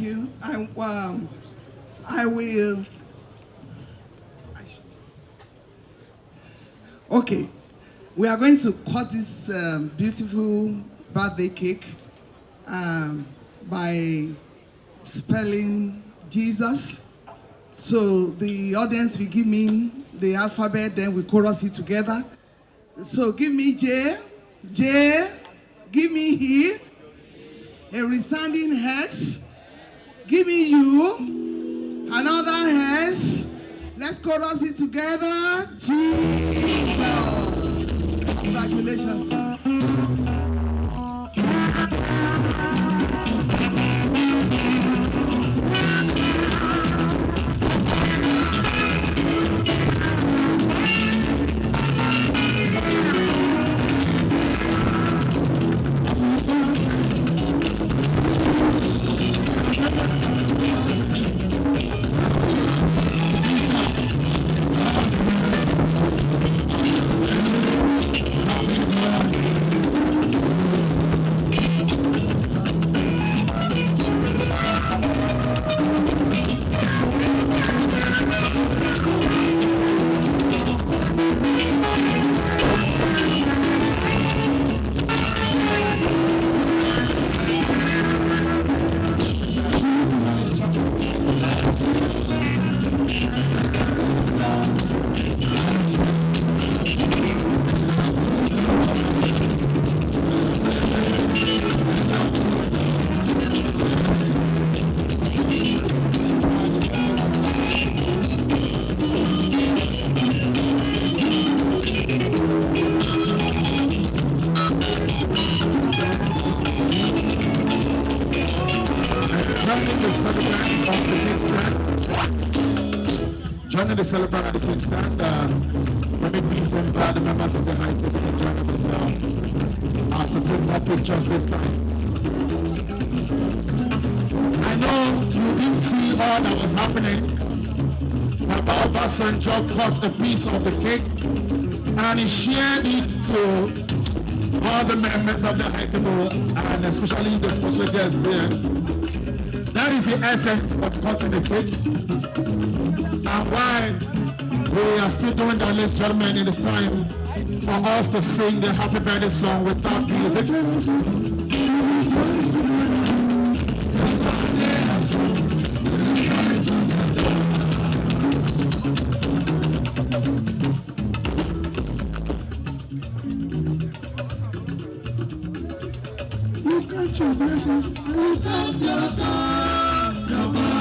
you. I will. Okay, we are going to cut this beautiful birthday cake by spelling Jesus. So the audience will give me the alphabet, then we chorus it together. So give me J, J, give me E, a resounding X, give me U, another S. Let's chorus it together. Jesus. Congratulations, sir. Joining the celebrant at the cake stand, let me meet and the members of the high table to join them as well. So take more pictures this time. I know you didn't see all that was happening. Baba Obasanjo cut a piece of the cake and he shared it to all the members of the high table and especially the special guests there. That is the essence of cutting the cake. And why we are still doing that, ladies and gentlemen, it is time for us to sing the happy birthday song without music. You got your blessings, you got your God.